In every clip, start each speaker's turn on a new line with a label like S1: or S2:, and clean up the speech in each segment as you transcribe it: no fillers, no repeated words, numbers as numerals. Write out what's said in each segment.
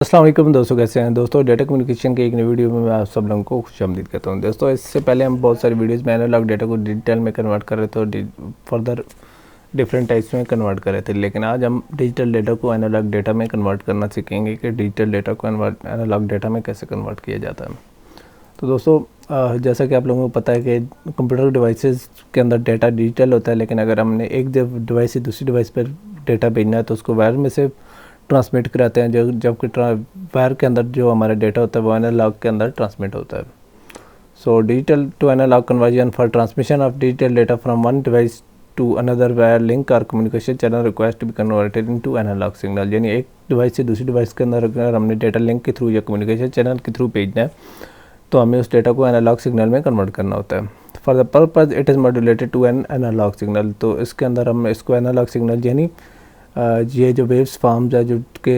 S1: अस्सलाम वालेकुम दोस्तों, कैसे हैं दोस्तों। डेटा कम्युनिकेशन के एक नई वीडियो में मैं आप सब लोगों को खुशामदीद कहता हूं। दोस्तों, इससे पहले हम बहुत सारी वीडियोस में एनालॉग डेटा को डिजिटल में कन्वर्ट कर रहे थे और फर्दर डिफरेंट टाइप्स में कन्वर्ट कर रहे थे, लेकिन आज हम डिजिटल डेटा को एनालॉग डेटा में कन्वर्ट करना सीखेंगे कि डिजिटल डेटा को एनालॉग डेटा में कैसे कन्वर्ट किया जाता है। तो दोस्तों, जैसा कि आप लोगों को पता है कि कंप्यूटर डिवाइसेस के अंदर डेटा डिजिटल होता है, लेकिन अगर हमने एक डिवाइस से दूसरी डिवाइस पर डेटा भेजना है तो उसको वायर में से ट्रांसमिट कराते हैं, जबकि वायर के अंदर जो हमारा डेटा होता है वो एनालॉग के अंदर ट्रांसमिट होता है। So digital to analog conversion for transmission of digital data from one device to another wire link और communication channel requires to be converted into analog signal. यानी एक डिवाइस से दूसरी डिवाइस के अंदर अगर हमने डेटा लिंक के थ्रू या कम्युनिकेशन चैनल के थ्रू भेजना है तो हमें उस डेटा को एनालॉग सिग्नल में कन्वर्ट करना होता है। For the purpose it is modulated to an analog signal. तो इसके अंदर हम इसको एनालॉग सिग्नल यानी ये जो वेव्स फॉर्म्स है जो के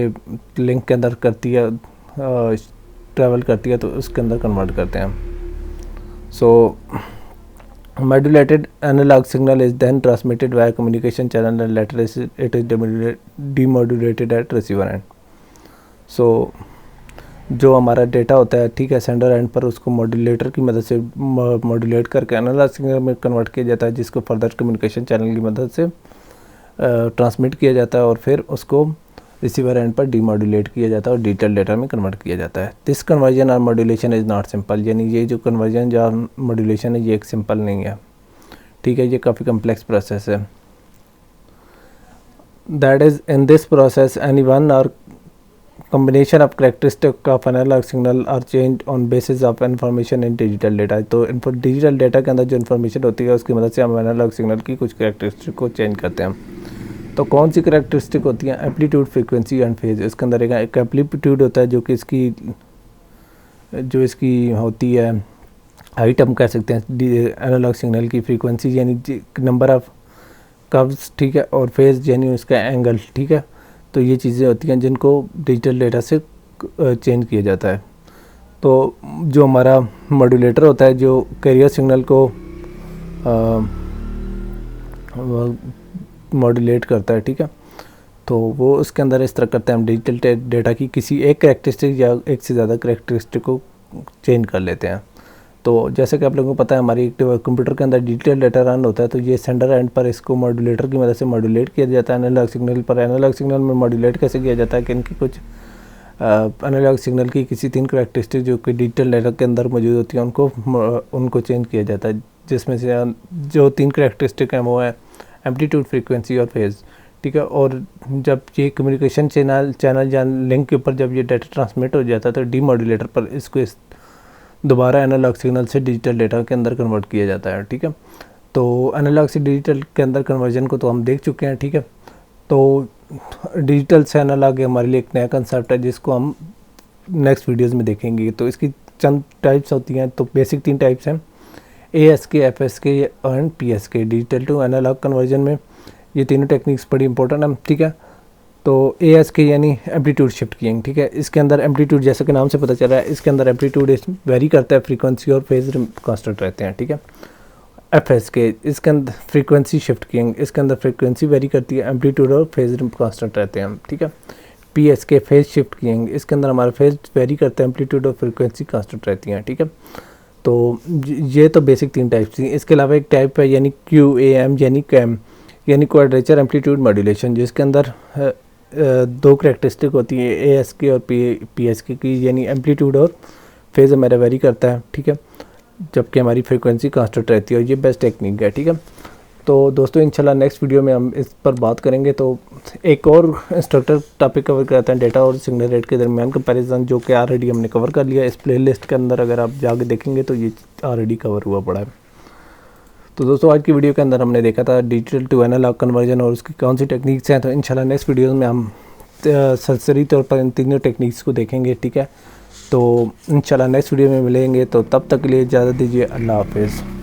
S1: लिंक के अंदर करती है, ट्रैवल करती है, तो उसके अंदर कन्वर्ट करते हैं। So modulated analog signal is then transmitted via communication channel and later it is demodulated at receiver end. So जो हमारा डेटा होता है, ठीक है, सेंडर एंड पर उसको मॉड्यूलेटर की मदद से मॉड्यूलेट करके एनालॉग सिग्नल में कन्वर्ट किया जाता है, जिसको फर्दर कम्युनिकेशन चैनल की मदद से ट्रांसमिट किया जाता है और फिर उसको रिसीवर एंड पर डीमॉड्यूलेट किया जाता है और डिजिटल डेटा में कन्वर्ट किया जाता है। दिस कन्वर्जन और मॉड्यूलेशन इज़ नॉट सिंपल। यानी ये जो कन्वर्जन या मॉड्यूलेशन है ये एक सिंपल नहीं है, ठीक है, ये काफ़ी कम्प्लेक्स प्रोसेस है। That is in this process any one और combination of characteristic of analog signal are changed on basis of information in digital data। तो डिजिटल डेटा के अंदर जो इन्फॉर्मेशन होती है उसकी मदद से हम एनालॉग सिग्नल की कुछ कैरेक्टरिस्टिक को चेंज करते हैं। तो कौन सी कैरेक्टरिस्टिक होती हैं? Amplitude, frequency and phase. इसके अंदर एक एम्पलीट्यूड होता है जो कि इसकी होती है हाइट, हम कह सकते हैं एनालॉग सिग्नल की। फ्रीक्वेंसी यानी नंबर ऑफ कर्व्स, ठीक है, और फेज यानी उसका एंगल, ठीक है। तो ये चीज़ें होती हैं जिनको डिजिटल डेटा से चेंज किया जाता है। तो जो हमारा मॉड्यूलेटर होता है जो कैरियर सिग्नल को मॉड्यूलेट करता है, ठीक है, तो वो उसके अंदर इस तरह करते हैं, हम डिजिटल डेटा की किसी एक कैरेक्टरिस्टिक या एक से ज़्यादा कैरेक्टरिस्टिक को चेंज कर लेते हैं। तो जैसे कि आप लोगों को पता है हमारी कंप्यूटर के अंदर डिजिटल डेटा रन होता है, तो ये सेंडर एंड पर इसको मॉड्यूलेटर की मदद से मॉड्यूलेट किया जाता है एनालॉग सिग्नल पर। एनालॉग सिग्नल में मॉड्यूलेट कैसे किया जाता है कि इनकी कुछ एनालॉग सिग्नल की किसी 3 कैरेक्टरिस्टिक जो कि डिजिटल डेटा के अंदर मौजूद होती हैं उनको चेंज किया जाता है, जिसमें से जो 3 कैरेक्टरिस्टिक हैं वो है एम्पलीट्यूड, फ्रीक्वेंसी और फेज, ठीक है। और जब ये कम्युनिकेशन चैनल या लिंक के ऊपर जब ये डाटा ट्रांसमिट हो जाता है तो डीमॉड्यूलेटर पर इसको दोबारा एनालॉग सिग्नल से डिजिटल डेटा के अंदर कन्वर्ट किया जाता है, ठीक है। तो एनालॉग से डिजिटल के अंदर कन्वर्जन को तो हम देख चुके हैं, ठीक है। तो डिजिटल से एनालॉग हमारे लिए एक नया कंसेप्ट है जिसको हम नेक्स्ट वीडियोस में देखेंगे। तो इसकी चंद टाइप्स होती हैं। तो बेसिक 3 टाइप्स हैं, ASK, FSK and PSK। Digital to analog conversion में ये तीनों टेक्निक्स बड़ी इंपॉर्टेंट हैं, ठीक है। तो ASK यानी एम्पलीट्यूड शिफ्ट कीइंग, ठीक है। इसके अंदर एम्पलीट्यूड जैसे कि नाम से पता चल रहा है, इसके अंदर एम्पलीट्यूड वेरी करता है, फ्रीक्वेंसी और फेज कांस्टेंट रहते हैं, ठीक है। FSK इसके अंदर फ्रीक्वेंसी शिफ्ट कीइंग, इसके अंदर फ्रीक्वेंसी वेरी करती है, एम्पलीट्यूड और फेज कांस्टेंट रहते हैं, ठीक है। PSK फेज शिफ्ट कीइंग, इसके अंदर हमारा फेज वेरी करता है, एम्पलीट्यूड और फ्रीक्वेंसी कांस्टेंट रहती हैं, ठीक है। तो ये तो बेसिक 3 टाइप्स थी। इसके अलावा एक टाइप है यानी QAM यानी कैम यानी क्वाड्रेचर एम्पलीट्यूड मॉड्यूलेशन, जिसके अंदर 2 कैरेक्टरिस्टिक होती है ASK और PSK की, यानी एम्पलीट्यूड और फेज हमारा वेरी करता है, ठीक है, जबकि हमारी फ्रीक्वेंसी कांस्टेंट रहती है। और ये बेस्ट टेक्निक है, ठीक है। तो दोस्तों, इंशाल्लाह नेक्स्ट वीडियो में हम इस पर बात करेंगे। तो एक और इंस्ट्रक्टर टॉपिक कवर करते हैं, डेटा और सिग्नल रेट के दरमियान कंपैरिजन, जो कि ऑलरेडी हमने कवर कर लिया इस प्लेलिस्ट के अंदर। अगर आप जाके देखेंगे तो ये ऑलरेडी कवर हुआ पड़ा है। तो दोस्तों, आज की वीडियो के अंदर हमने देखा था डिजिटल टू एनालॉग कन्वर्जन और उसकी कौन सी टेक्निक्स हैं। तो इंशाल्लाह नेक्स्ट वीडियो में हम सरसरी तौर पर इन तीनों टेक्निक्स को देखेंगे, ठीक है। तो इंशाल्लाह नेक्स्ट वीडियो में मिलेंगे। तो तब तक के लिए इजाज़त दीजिए। अल्लाह हाफिज़।